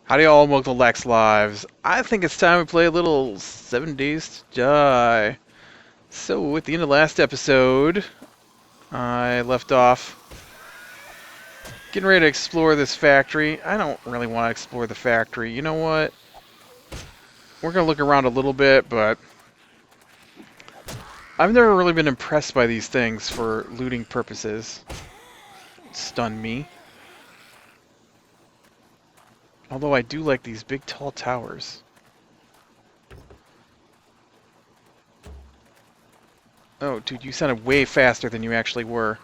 Howdy all, and welcome to Lax Lives. I think it's time we play a little 7 Days to Die. So, at the end of last episode, I left off getting ready to explore this factory. I don't really want to explore the factory. You know what? We're going to look around a little bit, but I've never really been impressed by these things for looting purposes. Stun me. Although I do like these big tall towers. Oh, dude, you sounded way faster than you actually were.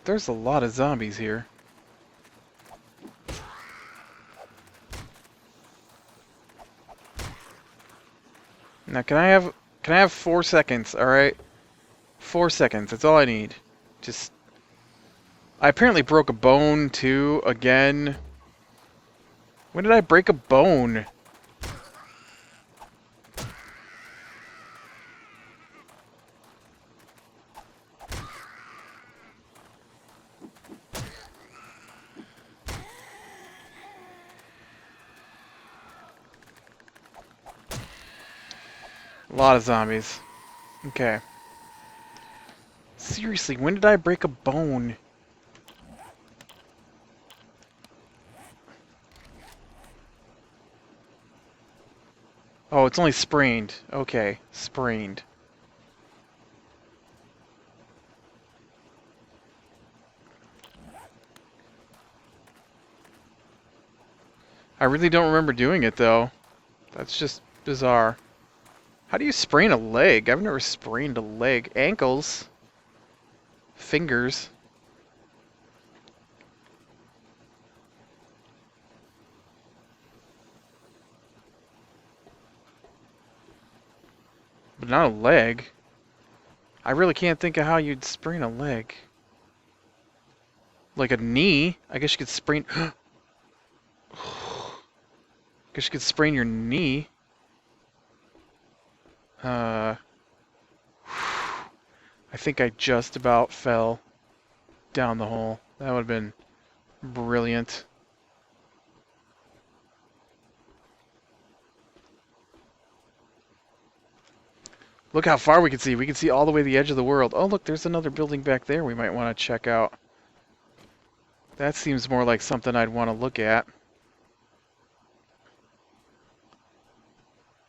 There's a lot of zombies here. Now, can I have 4 seconds, alright? 4 seconds, that's all I need. Just... I apparently broke a bone, too, again. When did I break a bone? A lot of zombies. Okay. Seriously, when did I break a bone? Oh, it's only sprained. Okay, sprained. I really don't remember doing it, though. That's just bizarre. How do you sprain a leg? I've never sprained a leg. Ankles. Fingers. But not a leg. I really can't think of how you'd sprain a leg. Like a knee? I guess you could sprain... Guess you could sprain your knee. I think I just about fell down the hole. That would have been brilliant. Look how far we can see. We can see all the way to the edge of the world. Oh, look, there's another building back there we might want to check out. That seems more like something I'd want to look at.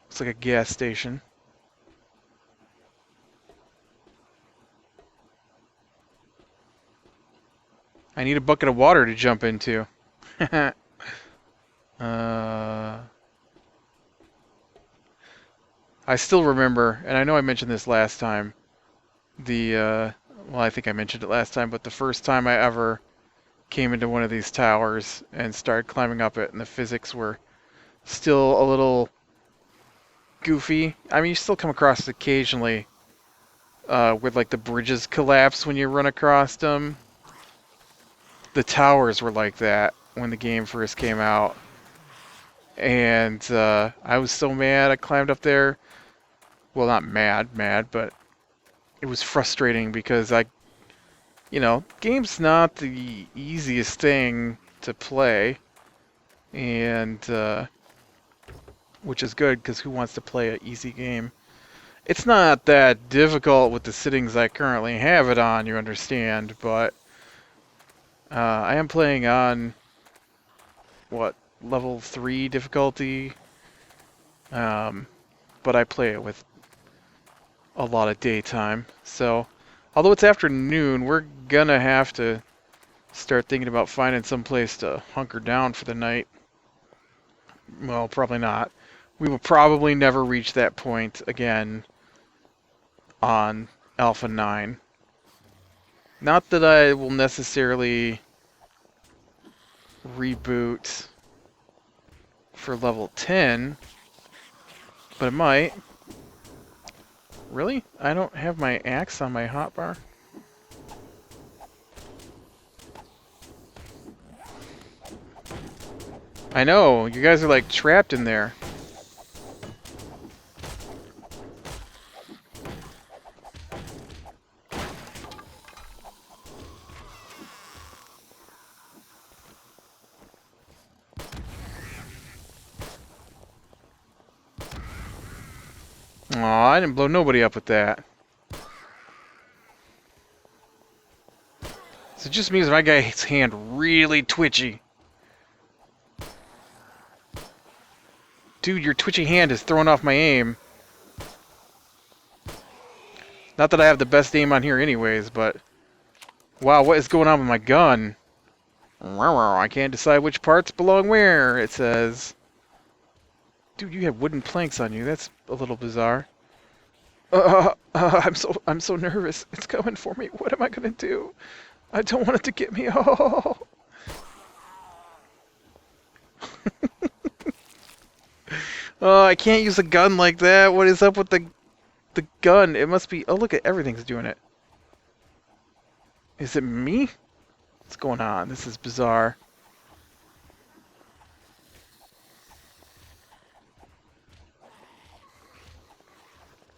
Looks like a gas station. I need a bucket of water to jump into. I still remember, and I know I mentioned this last time, well, I think I mentioned it last time, but the first time I ever came into one of these towers and started climbing up it, and the physics were still a little goofy. I mean, you still come across it occasionally, where like the bridges collapse when you run across them. The towers were like that when the game first came out. And I was so mad. I climbed up there. Well, not mad, but it was frustrating because game's not the easiest thing to play. And, which is good because who wants to play an easy game? It's not that difficult with the settings I currently have it on, you understand, but I am playing on, what, level 3 difficulty, but I play it with a lot of daytime, so although it's afternoon, we're gonna have to start thinking about finding some place to hunker down for the night. Well, probably not. We will probably never reach that point again on Alpha 9. Not that I will necessarily reboot for level 10, but it might. Really? I don't have my axe on my hotbar? I know, you guys are like trapped in there. Aw, I didn't blow nobody up with that. So it just means my guy's hand really twitchy. Dude, your twitchy hand is throwing off my aim. Not that I have the best aim on here anyways, but... Wow, what is going on with my gun? I can't decide which parts belong where, it says. Dude, you have wooden planks on you. That's a little bizarre. I'm so nervous. It's coming for me. What am I gonna do? I don't want it to get me. Oh. Oh, I can't use a gun like that. What is up with the gun? It must be... Oh, look at everything's doing it. Is it me? What's going on? This is bizarre.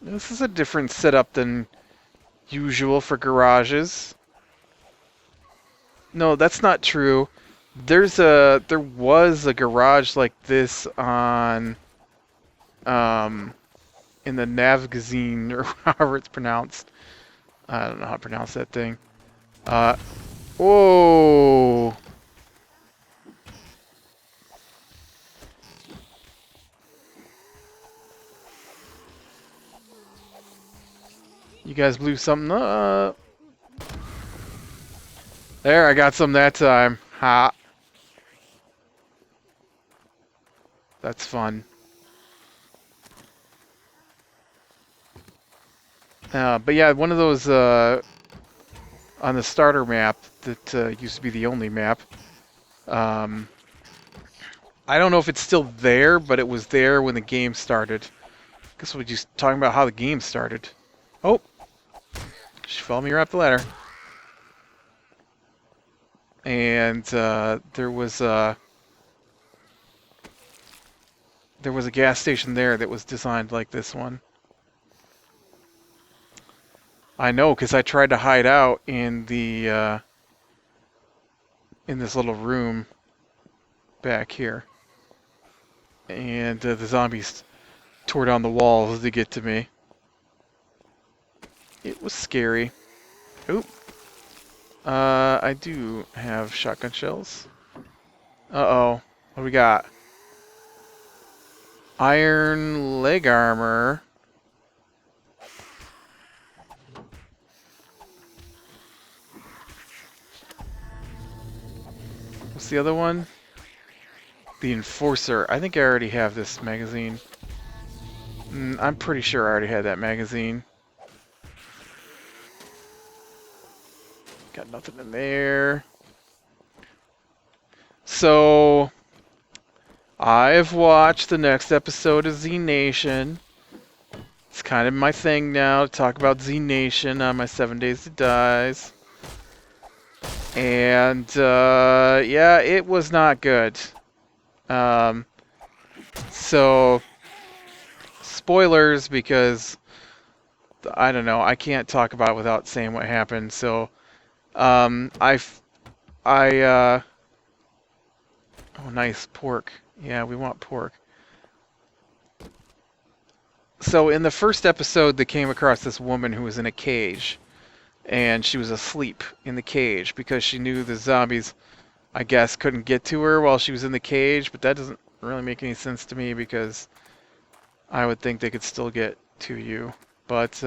This is a different setup than usual for garages. No, that's not true. There was a garage like this on in the Navgazine, or however it's pronounced. I don't know how to pronounce that thing. Whoa! You guys blew something up. There, I got some that time. Ha! That's fun. But yeah, one of those on the starter map that used to be the only map. I don't know if it's still there, but it was there when the game started. I guess we're just talking about how the game started. Oh, she followed me right up the ladder. And there was a gas station there that was designed like this one. I know, because I tried to hide out in the in this little room back here, and the zombies tore down the walls to get to me. It was scary. Oop. I do have shotgun shells. Uh-oh. What do we got? Iron leg armor. What's the other one? The Enforcer. I think I already have this magazine. I'm pretty sure I already had that magazine. Got nothing in there. So, I've watched the next episode of Z Nation. It's kind of my thing now to talk about Z Nation on my 7 Days to Dies. And, yeah, it was not good. So, spoilers, because, I don't know, I can't talk about it without saying what happened. So, oh, nice, pork. Yeah, we want pork. So in the first episode, they came across this woman who was in a cage, and she was asleep in the cage because she knew the zombies, I guess, couldn't get to her while she was in the cage, but that doesn't really make any sense to me because I would think they could still get to you. But,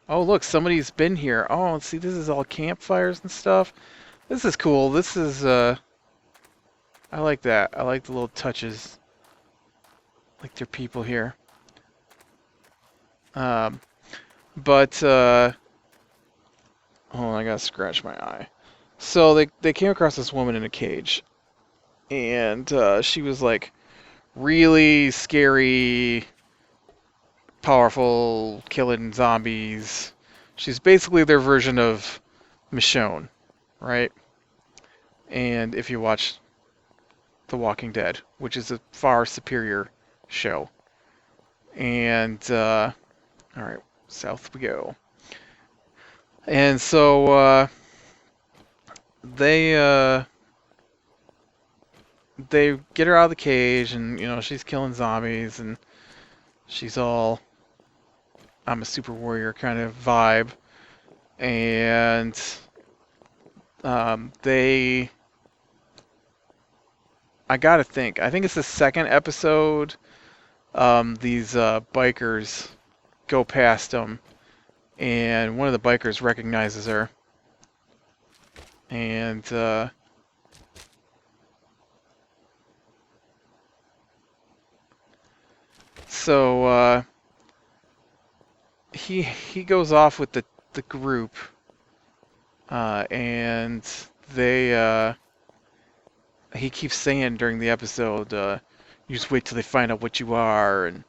oh look, somebody's been here. Oh, see, this is all campfires and stuff. This is cool. This is, I like that. I like the little touches. Like there are people here. But, hold on, I gotta scratch my eye. So they came across this woman in a cage. And, she was like really scary, powerful, killing zombies. She's basically their version of Michonne, right? And if you watch The Walking Dead, which is a far superior show. And, alright, south we go. And so, they get her out of the cage, and, you know, she's killing zombies, and she's all I'm a super warrior kind of vibe. And they, I gotta think. I think it's the second episode. These bikers go past them, and one of the bikers recognizes her, and so he goes off with the group, and they he keeps saying during the episode, "You just wait till they find out what you are." And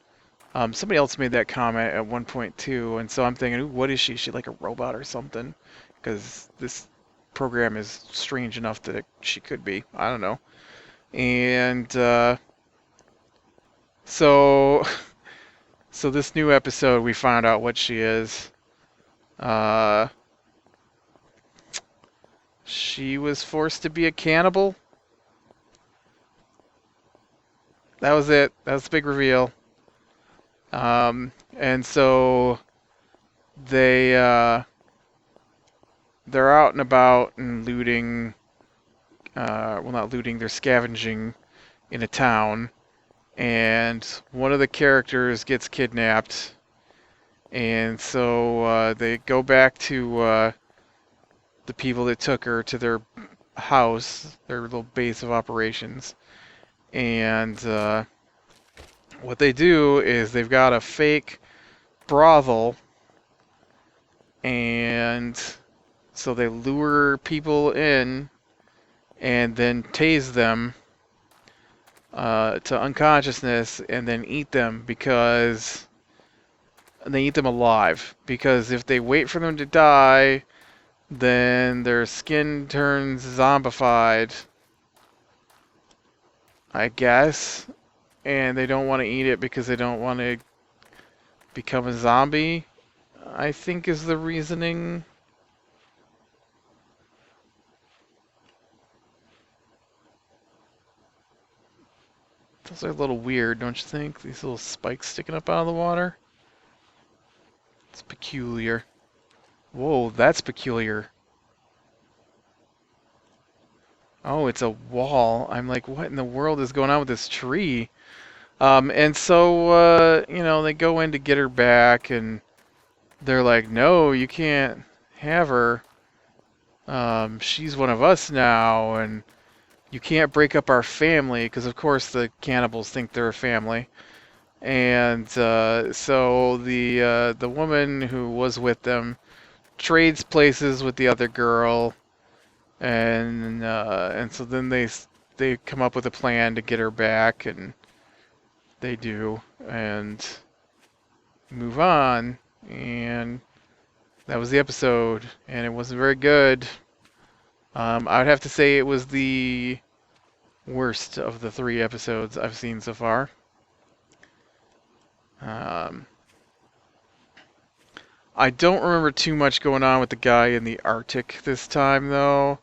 somebody else made that comment at one point too, and so I'm thinking, "Ooh, what is she? Is she like a robot or something?" Because this program is strange enough that she could be. I don't know. And so so this new episode, we found out what she is. Uh, she was forced to be a cannibal. That was it. That was the big reveal. And so they they're out and about and looting. Well, not looting. They're scavenging in a town, and one of the characters gets kidnapped, and so they go back to the people that took her to their house, their little base of operations, and what they do is they've got a fake brothel, and so they lure people in and then tase them to unconsciousness and then eat them because they eat them alive. Because if they wait for them to die, then their skin turns zombified, I guess, and they don't want to eat it because they don't want to become a zombie, I think is the reasoning. Those are a little weird, don't you think? These little spikes sticking up out of the water. It's peculiar. Whoa, that's peculiar. Oh, it's a wall. I'm like, what in the world is going on with this tree? And so, they go in to get her back, and they're like, no, you can't have her. She's one of us now, and you can't break up our family, because of course the cannibals think they're a family. And so the woman who was with them trades places with the other girl, and so then they come up with a plan to get her back, and they do, and move on, and that was the episode, and it wasn't very good. I would have to say it was the worst of the 3 episodes I've seen so far. I don't remember too much going on with the guy in the Arctic this time, though.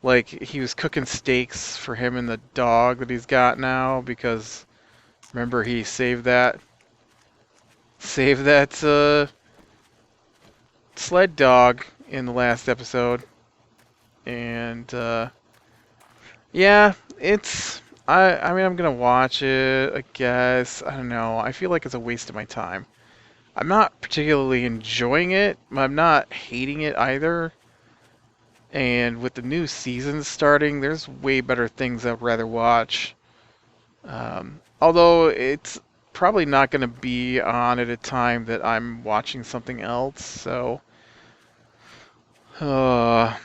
Like, he was cooking steaks for him and the dog that he's got now, because remember he saved that sled dog in the last episode. And yeah, I mean, I'm gonna watch it, I guess. I don't know. I feel like it's a waste of my time. I'm not particularly enjoying it, but I'm not hating it either. And with the new season starting, there's way better things I'd rather watch. Although it's probably not going to be on at a time that I'm watching something else, so I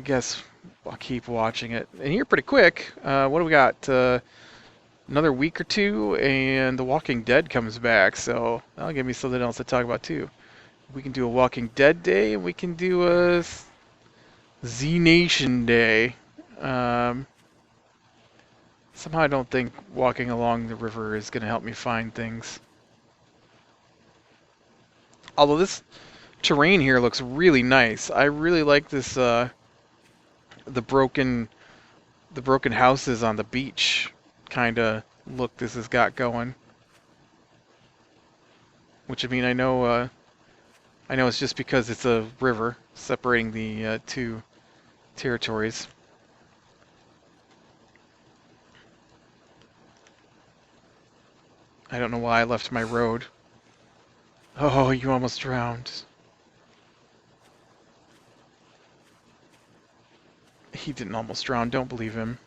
guess I'll keep watching it. And here pretty quick, what do we got? Another week or two, and The Walking Dead comes back, so that'll give me something else to talk about too. We can do a Walking Dead day, and we can do a Z Nation day. Somehow I don't think walking along the river is going to help me find things. Although this terrain here looks really nice. I really like this, the broken houses on the beach kind of look this has got going. which I mean I know it's just because it's a river separating the two territories. I don't know why I left my road. Oh, you almost drowned. He didn't almost drown, don't believe him.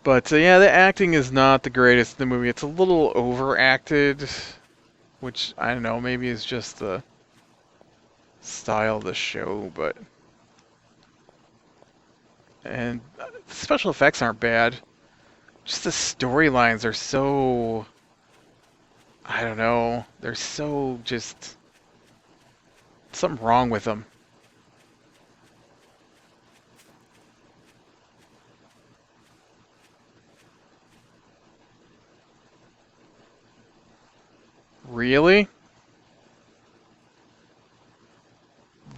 But yeah, the acting is not the greatest in the movie. It's a little overacted, which I don't know, maybe is just the style of the show, but... And the special effects aren't bad. Just the storylines are so... I don't know. They're so just... Something wrong with them. Really?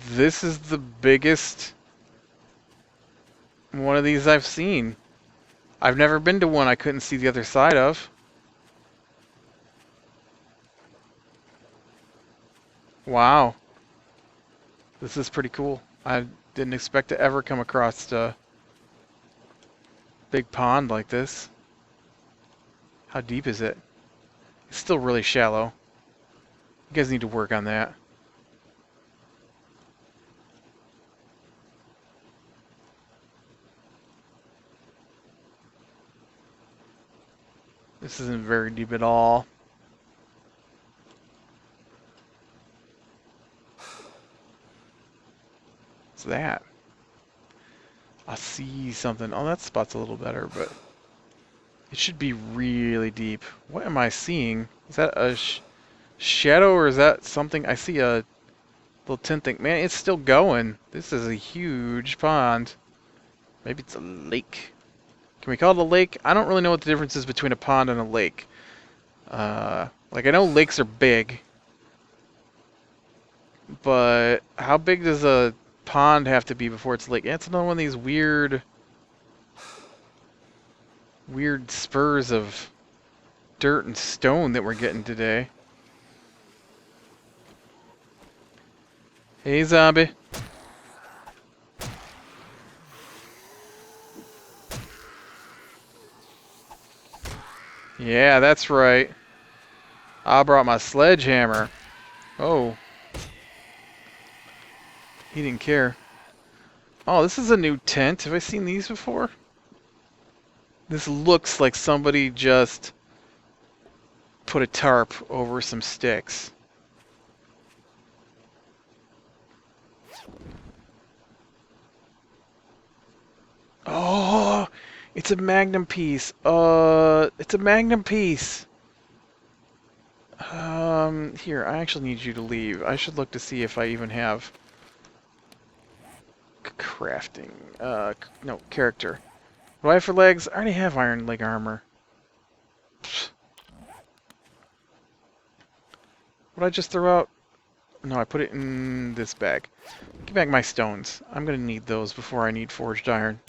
This is the biggest one of these I've seen. I've never been to one I couldn't see the other side of. Wow. This is pretty cool. I didn't expect to ever come across a big pond like this. How deep is it? It's still really shallow. You guys need to work on that. This isn't very deep at all. What's that? I see something. Oh, that spot's a little better, but it should be really deep. What am I seeing? Is that a shadow or is that something? I see a little tint thing. Man, it's still going. This is a huge pond. Maybe it's a lake. Can we call it a lake? I don't really know what the difference is between a pond and a lake. Like, I know lakes are big. But how big does a pond have to be before it's a lake? Yeah, it's another one of these weird spurs of dirt and stone that we're getting today. Hey, zombie. Yeah, that's right. I brought my sledgehammer. Oh. He didn't care. Oh, this is a new tent. Have I seen these before? This looks like somebody just put a tarp over some sticks. Oh, it's a magnum piece. It's a magnum piece. Here, I actually need you to leave. I should look to see if I even have crafting. No, character. What do I have for legs? I already have iron leg armor. What did I just throw out? No, I put it in this bag. Give back my stones. I'm gonna need those before I need forged iron.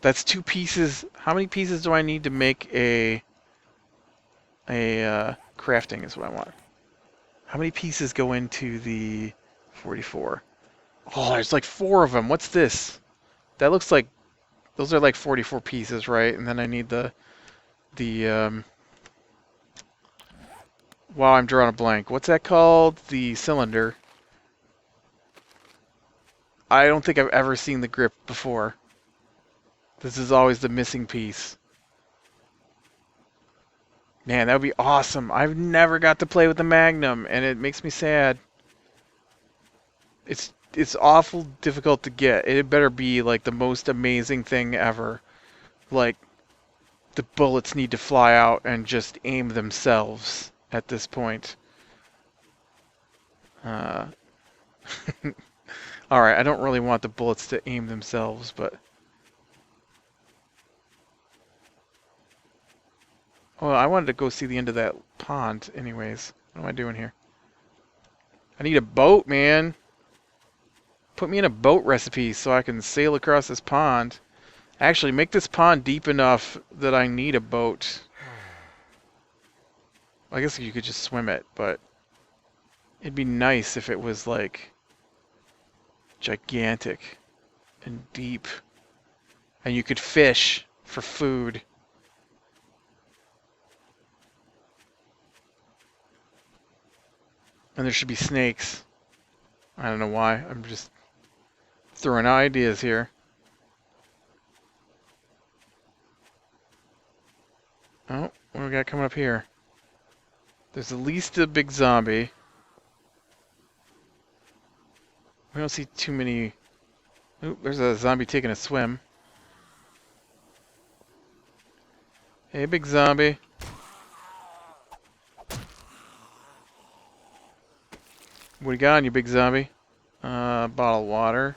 That's 2 pieces. How many pieces do I need to make a crafting is what I want. How many pieces go into the 44? Oh, there's like 4 of them. What's this? That looks like those are like 44 pieces, right? And then I need the wow, I'm drawing a blank. What's that called? The cylinder. I don't think I've ever seen the grip before. This is always the missing piece. Man, that would be awesome. I've never got to play with the Magnum, and it makes me sad. It's awful difficult to get. It better be like the most amazing thing ever. Like, the bullets need to fly out and just aim themselves at this point. Alright, I don't really want the bullets to aim themselves, but... Well, I wanted to go see the end of that pond anyways. What am I doing here? I need a boat, man. Put me in a boat recipe so I can sail across this pond. Actually, make this pond deep enough that I need a boat. I guess you could just swim it, but it'd be nice if it was like gigantic and deep. And you could fish for food. And there should be snakes. I don't know why. I'm just throwing out ideas here. Oh, what do we got coming up here? There's at least a big zombie. We don't see too many... Oop, there's a zombie taking a swim. Hey, big zombie. What do you got on you, big zombie? Bottle of water.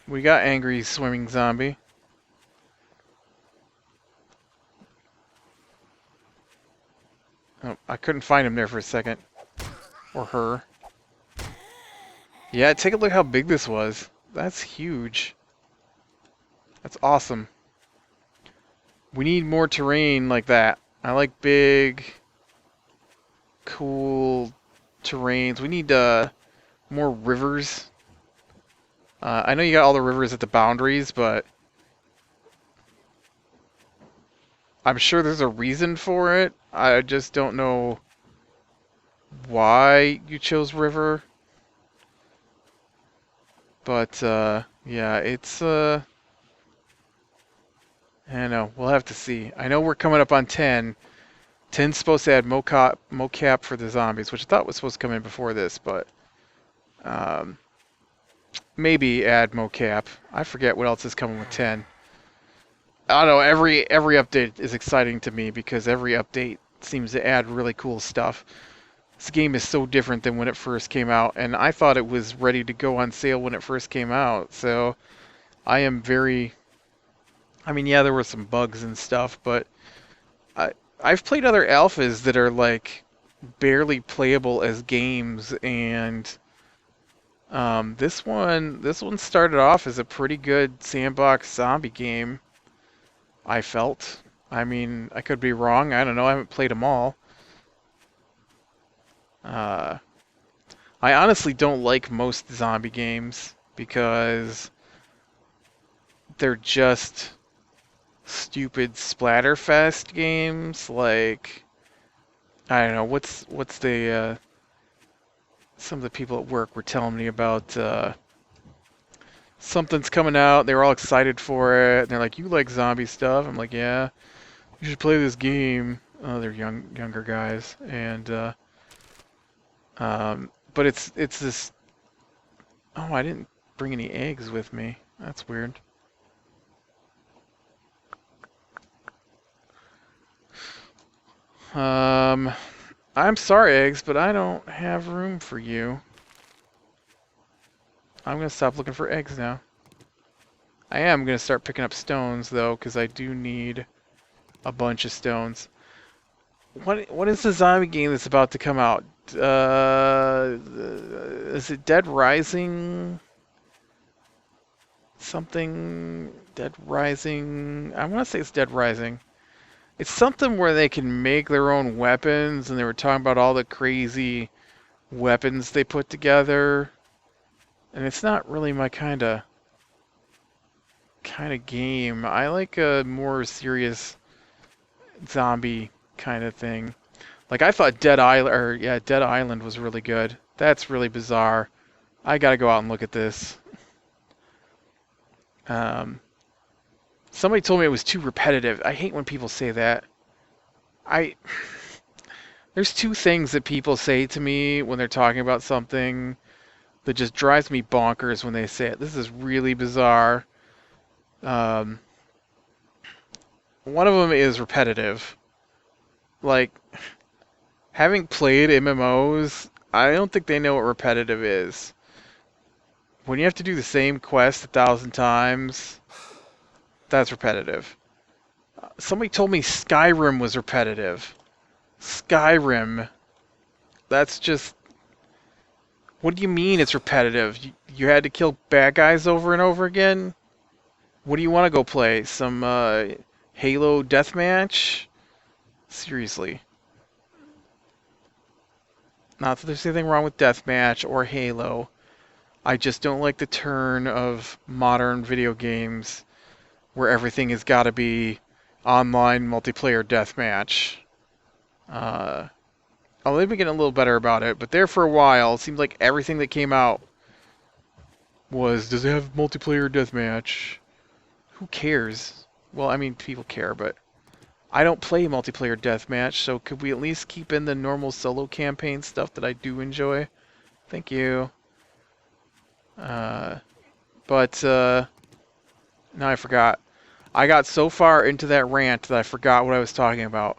We got angry swimming zombie. Oh, I couldn't find him there for a second. Or her. Yeah, take a look how big this was. That's huge. That's awesome. We need more terrain like that. I like big, cool terrains. We need more rivers. I know you got all the rivers at the boundaries, but I'm sure there's a reason for it. I just don't know why you chose river. But, yeah, it's, I don't know. We'll have to see. I know we're coming up on 10. 10's supposed to add mocap for the zombies, which I thought was supposed to come in before this, but maybe add mocap. I forget what else is coming with 10. I don't know. Every update is exciting to me because every update seems to add really cool stuff. This game is so different than when it first came out, and I thought it was ready to go on sale when it first came out, so I am very... I mean, yeah, there were some bugs and stuff, but I've played other alphas that are, like, barely playable as games, and this one started off as a pretty good sandbox zombie game, I felt. I mean, I could be wrong, I don't know, I haven't played them all. I honestly don't like most zombie games because they're just stupid splatterfest games. Like, I don't know, what's the some of the people at work were telling me about something's coming out. They were all excited for it, and they're like, "You like zombie stuff?" I'm like, "Yeah, you should play this game." Oh, they're younger guys, and but it's this. Oh, I didn't bring any eggs with me. That's weird. I'm sorry, eggs, but I don't have room for you. I'm gonna stop looking for eggs now. I am gonna start picking up stones though, because I do need a bunch of stones. What is the zombie game that's about to come out? Is it Dead Rising? Something Dead Rising. I want to say it's Dead Rising. It's something where they can make their own weapons, and they were talking about all the crazy weapons they put together. And it's not really my kind of game. I like a more serious zombie kind of thing. Like I thought Dead Island was really good. That's really bizarre. I gotta go out and look at this. Somebody told me it was too repetitive. I hate when people say that. There's two things that people say to me when they're talking about something that just drives me bonkers when they say it. This is really bizarre. One of them is repetitive. Like, having played MMOs, I don't think they know what repetitive is. When you have to do the same quest 1,000 times, that's repetitive. Somebody told me Skyrim was repetitive. Skyrim. That's just... What do you mean it's repetitive? You had to kill bad guys over and over again? What do you want to go play? Some Halo Deathmatch? Seriously. Not that there's anything wrong with Deathmatch or Halo. I just don't like the turn of modern video games where everything has got to be online multiplayer deathmatch. Oh, they've been getting a little better about it, but there for a while, it seemed like everything that came out was, does it have multiplayer deathmatch? Who cares? Well, I mean, people care, but I don't play multiplayer deathmatch, so could we at least keep in the normal solo campaign stuff that I do enjoy? Thank you. But now I forgot. I got so far into that rant that I forgot what I was talking about.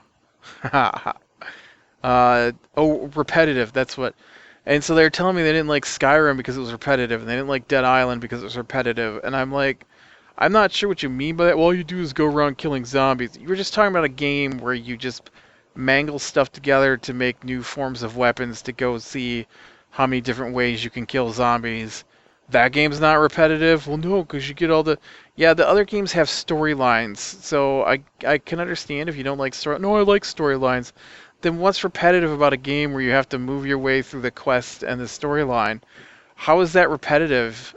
Oh, repetitive, that's what. And so they're telling me they didn't like Skyrim because it was repetitive, and they didn't like Dead Island because it was repetitive. And I'm like, I'm not sure what you mean by that. Well, all you do is go around killing zombies. You were just talking about a game where you just mangle stuff together to make new forms of weapons to go see how many different ways you can kill zombies. That game's not repetitive? Well, no, because you get all the... Yeah, the other games have storylines, so I can understand if you don't like story... No, I like storylines. Then what's repetitive about a game where you have to move your way through the quest and the storyline? How is that repetitive?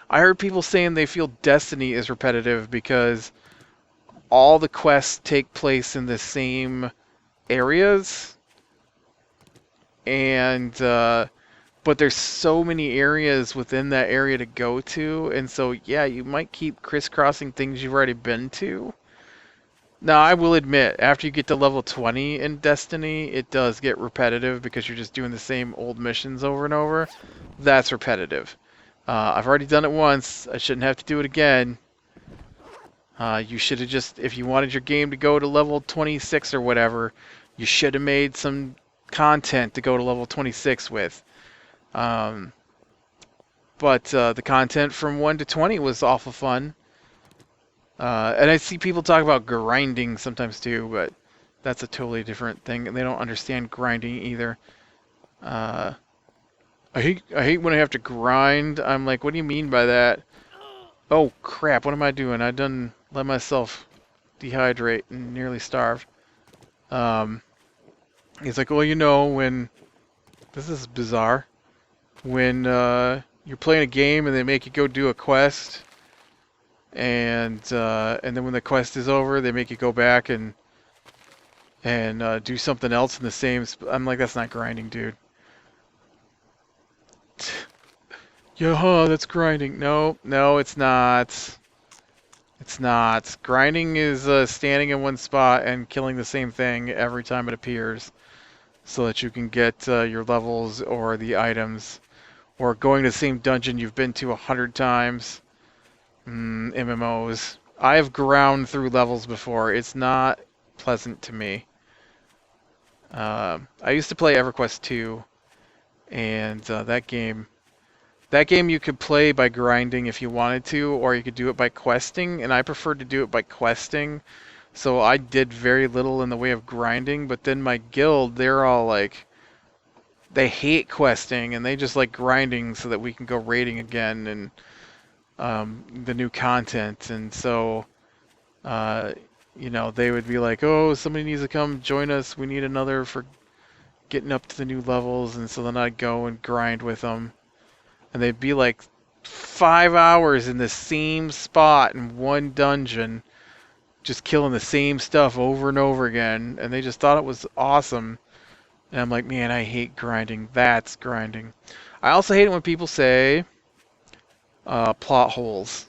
I heard people saying they feel Destiny is repetitive because all the quests take place in the same areas, and but there's so many areas within that area to go to, and so yeah, you might keep crisscrossing things you've already been to. Now, I will admit, after you get to level 20 in Destiny, it does get repetitive because you're just doing the same old missions over and over. That's repetitive. I've already done it once. I shouldn't have to do it again. You should have just, if you wanted your game to go to level 26 or whatever, you should have made some content to go to level 26 with. But the content from 1 to 20 was awful fun. And I see people talk about grinding sometimes too, but that's a totally different thing, and they don't understand grinding either. I hate when I have to grind. I'm like, what do you mean by that? Oh crap, what am I doing? I done let myself dehydrate and nearly starve. He's like, well, you know, when... This is bizarre. When you're playing a game and they make you go do a quest, and then when the quest is over, they make you go back and do something else in the same... I'm like, that's not grinding, dude. Yeah, that's grinding. No, it's not. It's not. Grinding is standing in one spot and killing the same thing every time it appears so that you can get your levels or the items, or going to the same dungeon you've been to 100 times. MMOs. I have ground through levels before. It's not pleasant to me. I used to play EverQuest 2, and that game you could play by grinding if you wanted to, or you could do it by questing, and I preferred to do it by questing. So I did very little in the way of grinding, but then my guild, they're all like, they hate questing, and they just like grinding so that we can go raiding again and the new content. And so, you know, they would be like, oh, somebody needs to come join us. We need another for getting up to the new levels. And so then I'd go and grind with them. And they'd be like 5 hours in the same spot in one dungeon, just killing the same stuff over and over again. And they just thought it was awesome. And I'm like, man, I hate grinding. That's grinding. I also hate it when people say plot holes.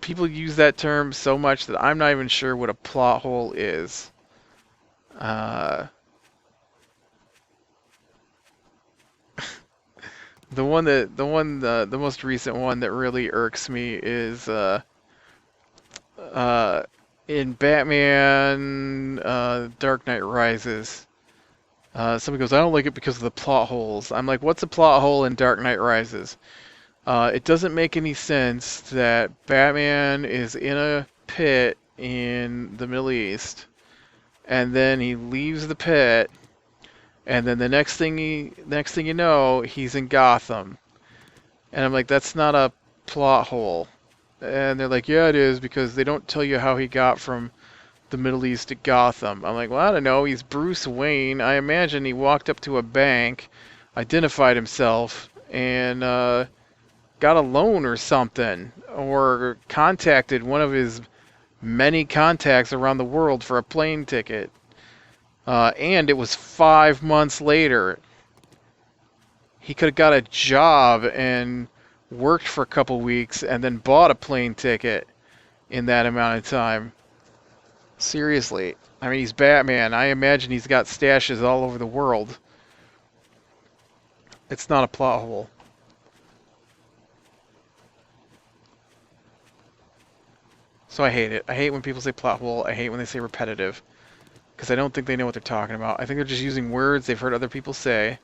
People use that term so much that I'm not even sure what a plot hole is. The most recent one that really irks me is in Batman Dark Knight Rises. Somebody goes, I don't like it because of the plot holes. I'm like, what's a plot hole in Dark Knight Rises? It doesn't make any sense that Batman is in a pit in the Middle East, and then he leaves the pit, And then the next thing you know, he's in Gotham. And I'm like, that's not a plot hole. And they're like, yeah, it is, because they don't tell you how he got from the Middle East to Gotham. I'm like, well, I don't know. He's Bruce Wayne. I imagine he walked up to a bank, identified himself, and got a loan or something, or contacted one of his many contacts around the world for a plane ticket. And it was 5 months later. He could have got a job and worked for a couple weeks and then bought a plane ticket in that amount of time. Seriously. I mean, he's Batman. I imagine he's got stashes all over the world. It's not a plot hole. So I hate it. I hate when people say plot hole. I hate when they say repetitive. Because I don't think they know what they're talking about. I think they're just using words they've heard other people say.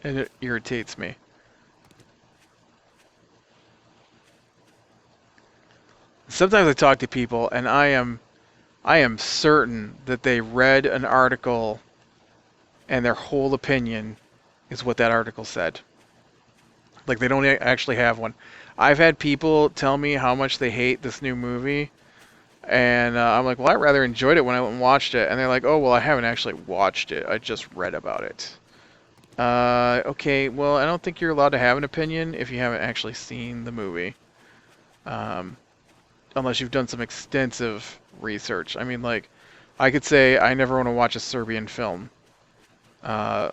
And it irritates me. Sometimes I talk to people and I am certain that they read an article and their whole opinion is what that article said. Like they don't actually have one. I've had people tell me how much they hate this new movie, and I'm like, well, I rather enjoyed it when I went and watched it. And they're like, oh, well, I haven't actually watched it. I just read about it. Okay, well, I don't think you're allowed to have an opinion if you haven't actually seen the movie. Unless you've done some extensive research. I mean, like, I could say I never want to watch a Serbian film. Not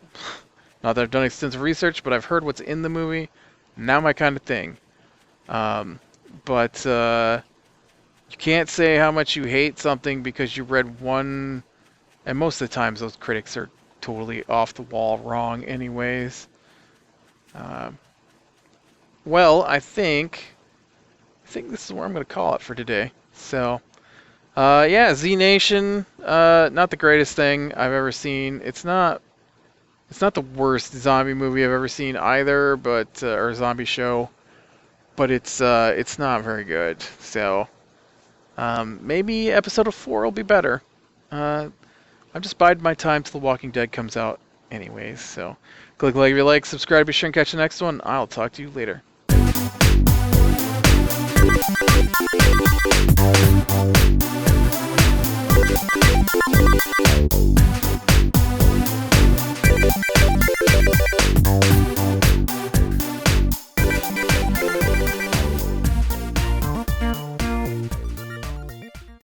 that I've done extensive research, but I've heard what's in the movie. Not my kind of thing. But you can't say how much you hate something because you read one... And most of the times those critics are totally off the wall wrong anyways. Well, I think this is where I'm going to call it for today. So, yeah, Z Nation, not the greatest thing I've ever seen. It's not the worst zombie movie I've ever seen either, but or zombie show, but it's not very good. So, maybe episode 4 will be better. I'm just biding my time till The Walking Dead comes out anyways. So, click like if you like, subscribe, be sure and catch the next one. I'll talk to you later.